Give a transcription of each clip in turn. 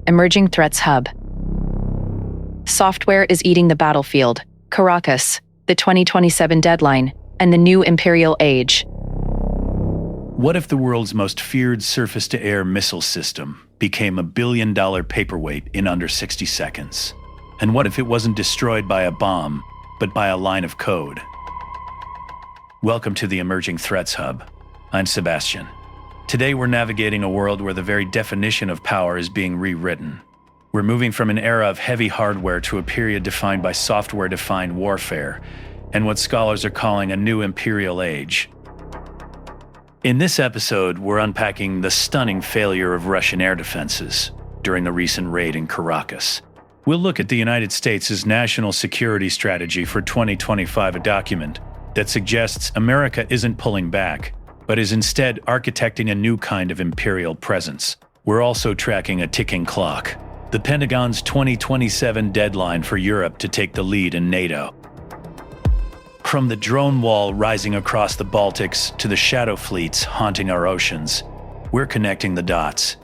Emerging Threats Hub. Software is eating the battlefield. Caracas, the 2027 deadline, and the new imperial age. What if the world's most feared surface-to-air missile system became $1 billion paperweight in under 60 seconds? And what if it wasn't destroyed by a bomb, but by a line of code? Welcome to the Emerging Threats Hub. I'm Sebastian. Today we're navigating a world where the very definition of power is being rewritten. We're moving from an era of heavy hardware to a period defined by software-defined warfare, and what scholars are calling a new imperial age. In this episode, we're unpacking the stunning failure of Russian air defenses during the recent raid in Caracas. We'll look at the United States' national security strategy for 2025, a document that suggests America isn't pulling back, but is instead architecting a new kind of imperial presence. We're also tracking a ticking clock, the Pentagon's 2027 deadline for Europe to take the lead in NATO. From the drone wall rising across the Baltics to the shadow fleets haunting our oceans, we're connecting the dots.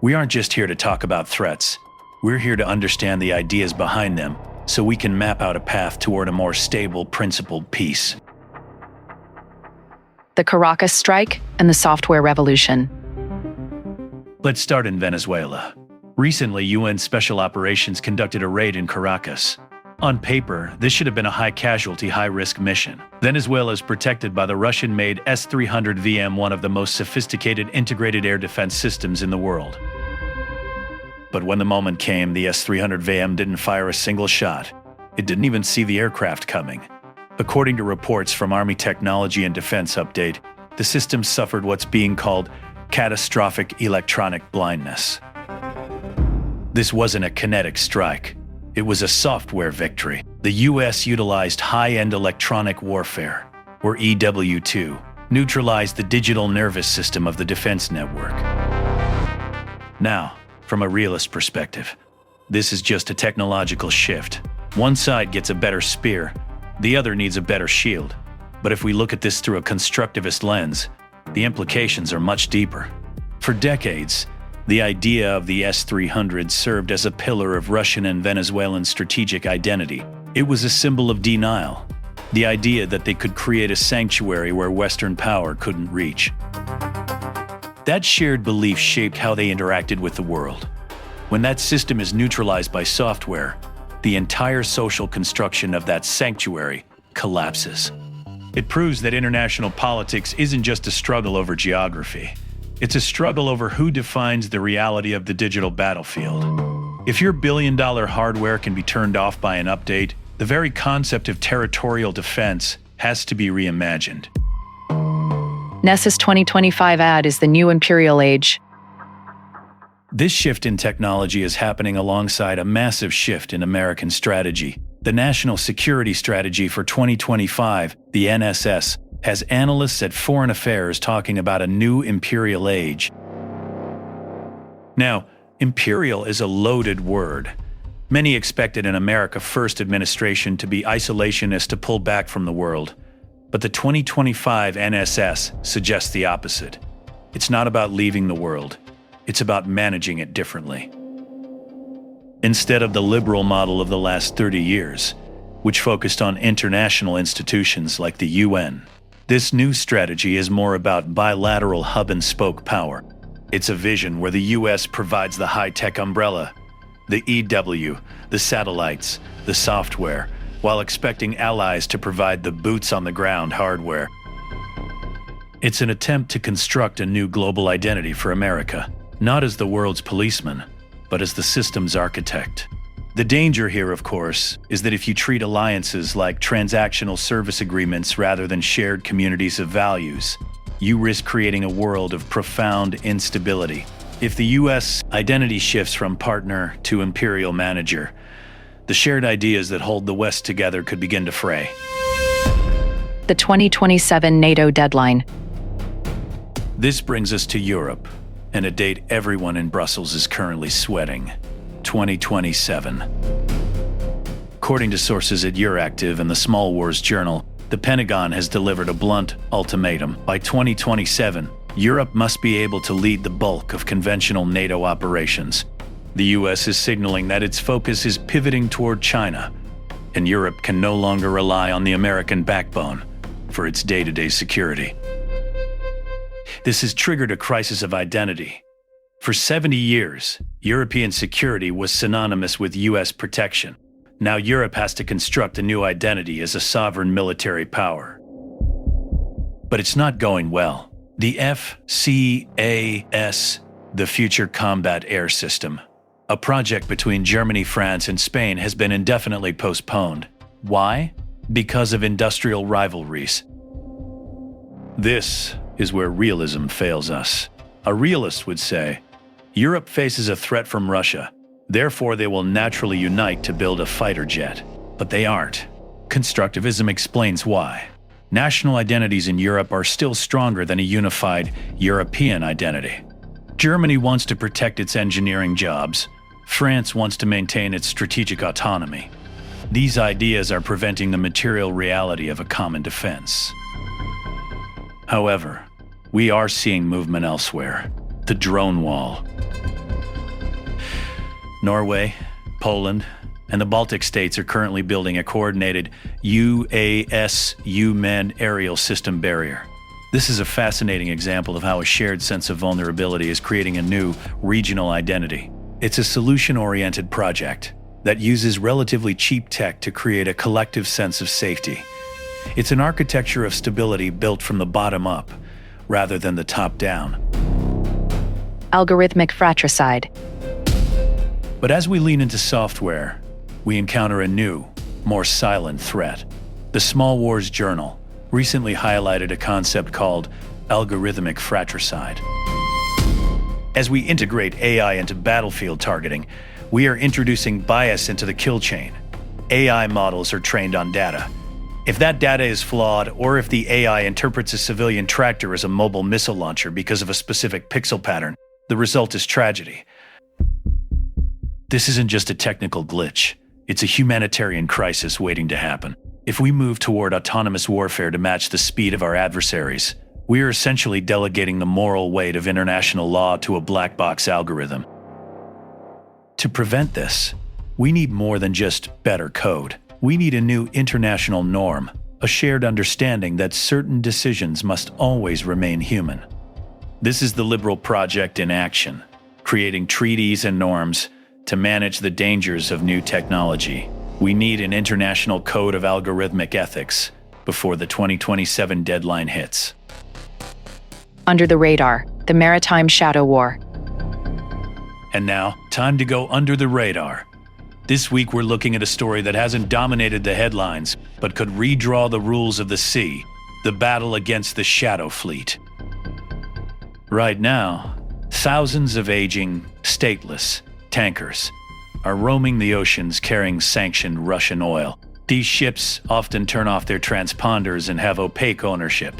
We aren't just here to talk about threats. We're here to understand the ideas behind them so we can map out a path toward a more stable, principled peace. The Caracas strike and the software revolution. Let's start in Venezuela. Recently, UN Special Operations conducted a raid in Caracas. On paper, this should have been a high-casualty, high-risk mission. Venezuela is protected by the Russian-made S-300VM, one of the most sophisticated integrated air defense systems in the world. But when the moment came, the S-300VM didn't fire a single shot. It didn't even see the aircraft coming. According to reports from Army Technology and Defense Update, the system suffered what's being called catastrophic electronic blindness. This wasn't a kinetic strike. It was a software victory. The U.S. utilized high-end electronic warfare, or EW, to neutralize the digital nervous system of the defense network. Now, from a realist perspective, this is just a technological shift. One side gets a better spear, the other needs a better shield. But if we look at this through a constructivist lens, the implications are much deeper. For decades, the idea of the S-300 served as a pillar of Russian and Venezuelan strategic identity. It was a symbol of denial, the idea that they could create a sanctuary where Western power couldn't reach. That shared belief shaped how they interacted with the world. When that system is neutralized by software, the entire social construction of that sanctuary collapses. It proves that international politics isn't just a struggle over geography. It's a struggle over who defines the reality of the digital battlefield. If your billion-dollar hardware can be turned off by an update, the very concept of territorial defense has to be reimagined. NES's 2025 ad is the new imperial age. This shift in technology is happening alongside a massive shift in American strategy. The National Security Strategy for 2025, the NSS, has analysts at Foreign Affairs talking about a new imperial age. Now, imperial is a loaded word. Many expected an America First administration to be isolationist, to pull back from the world. But the 2025 NSS suggests the opposite. It's not about leaving the world. It's about managing it differently. Instead of the liberal model of the last 30 years, which focused on international institutions like the UN, this new strategy is more about bilateral hub-and-spoke power. It's a vision where the U.S. provides the high-tech umbrella, the EW, the satellites, the software, while expecting allies to provide the boots-on-the-ground hardware. It's an attempt to construct a new global identity for America, not as the world's policeman, but as the system's architect. The danger here, of course, is that if you treat alliances like transactional service agreements rather than shared communities of values, you risk creating a world of profound instability. If the U.S. identity shifts from partner to imperial manager, the shared ideas that hold the West together could begin to fray. The 2027 NATO deadline. This brings us to Europe, and a date everyone in Brussels is currently sweating: 2027. According to sources at Euractiv and the Small Wars Journal, the Pentagon has delivered a blunt ultimatum. By 2027, Europe must be able to lead the bulk of conventional NATO operations. The US is signaling that its focus is pivoting toward China, and Europe can no longer rely on the American backbone for its day-to-day security. This has triggered a crisis of identity. For 70 years, European security was synonymous with US protection. Now Europe has to construct a new identity as a sovereign military power. But it's not going well. The FCAS, the Future Combat Air System, a project between Germany, France, and Spain, has been indefinitely postponed. Why? Because of industrial rivalries. This is where realism fails us. A realist would say, Europe faces a threat from Russia, therefore they will naturally unite to build a fighter jet. But they aren't. Constructivism explains why. National identities in Europe are still stronger than a unified European identity. Germany wants to protect its engineering jobs. France wants to maintain its strategic autonomy. These ideas are preventing the material reality of a common defense. However, we are seeing movement elsewhere. The drone wall. Norway, Poland, and the Baltic states are currently building a coordinated UAS-UMEN aerial system barrier. This is a fascinating example of how a shared sense of vulnerability is creating a new regional identity. It's a solution-oriented project that uses relatively cheap tech to create a collective sense of safety. It's an architecture of stability built from the bottom up, rather than the top down. Algorithmic fratricide. But as we lean into software, we encounter a new, more silent threat. The Small Wars Journal recently highlighted a concept called algorithmic fratricide. As we integrate AI into battlefield targeting, we are introducing bias into the kill chain. AI models are trained on data. If that data is flawed, or if the AI interprets a civilian tractor as a mobile missile launcher because of a specific pixel pattern, the result is tragedy. This isn't just a technical glitch. It's a humanitarian crisis waiting to happen. If we move toward autonomous warfare to match the speed of our adversaries, we are essentially delegating the moral weight of international law to a black box algorithm. To prevent this, we need more than just better code. We need a new international norm, a shared understanding that certain decisions must always remain human. This is the Liberal Project in action, creating treaties and norms to manage the dangers of new technology. We need an international code of algorithmic ethics before the 2027 deadline hits. Under the radar, the Maritime shadow war. And now, time to go under the radar. This week we're looking at a story that hasn't dominated the headlines, but could redraw the rules of the sea, the battle against the Shadow Fleet. Right now, thousands of aging, stateless tankers are roaming the oceans carrying sanctioned Russian oil. These ships often turn off their transponders and have opaque ownership.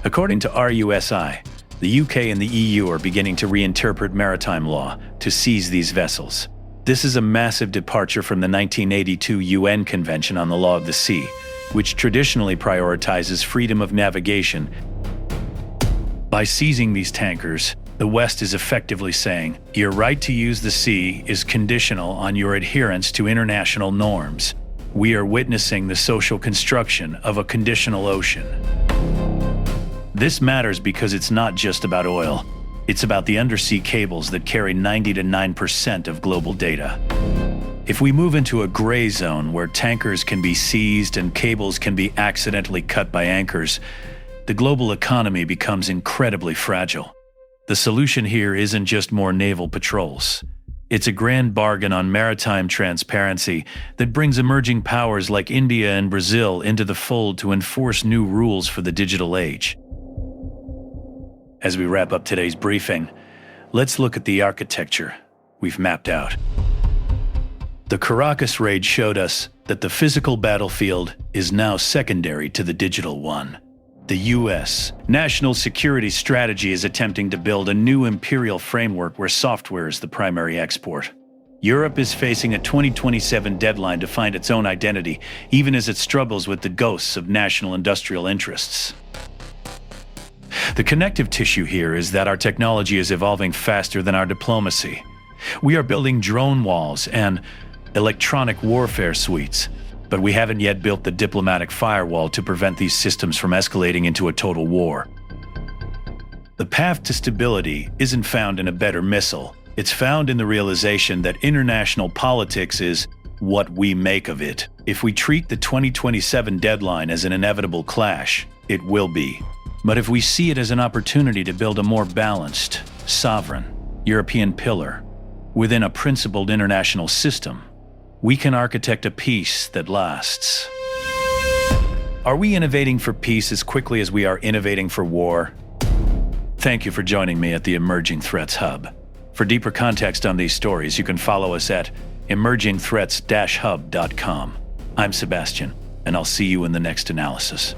According to RUSI, the UK and the EU are beginning to reinterpret maritime law to seize these vessels. This is a massive departure from the 1982 UN Convention on the Law of the Sea, which traditionally prioritizes freedom of navigation. By seizing these tankers, the West is effectively saying, your right to use the sea is conditional on your adherence to international norms. We are witnessing the social construction of a conditional ocean. This matters because it's not just about oil. It's about the undersea cables that carry 99% of global data. If we move into a gray zone where tankers can be seized and cables can be accidentally cut by anchors, the global economy becomes incredibly fragile. The solution here isn't just more naval patrols. It's a grand bargain on maritime transparency that brings emerging powers like India and Brazil into the fold to enforce new rules for the digital age. As we wrap up today's briefing, let's look at the architecture we've mapped out. The Caracas raid showed us that the physical battlefield is now secondary to the digital one. The U.S. national security strategy is attempting to build a new imperial framework where software is the primary export. Europe is facing a 2027 deadline to find its own identity, even as it struggles with the ghosts of national industrial interests. The connective tissue here is that our technology is evolving faster than our diplomacy. We are building drone walls and electronic warfare suites, but we haven't yet built the diplomatic firewall to prevent these systems from escalating into a total war. The path to stability isn't found in a better missile. It's found in the realization that international politics is what we make of it. If we treat the 2027 deadline as an inevitable clash, it will be. But if we see it as an opportunity to build a more balanced, sovereign, European pillar within a principled international system, we can architect a peace that lasts. Are we innovating for peace as quickly as we are innovating for war? Thank you for joining me at the Emerging Threats Hub. For deeper context on these stories, you can follow us at emergingthreats-hub.com. I'm Sebastian, and I'll see you in the next analysis.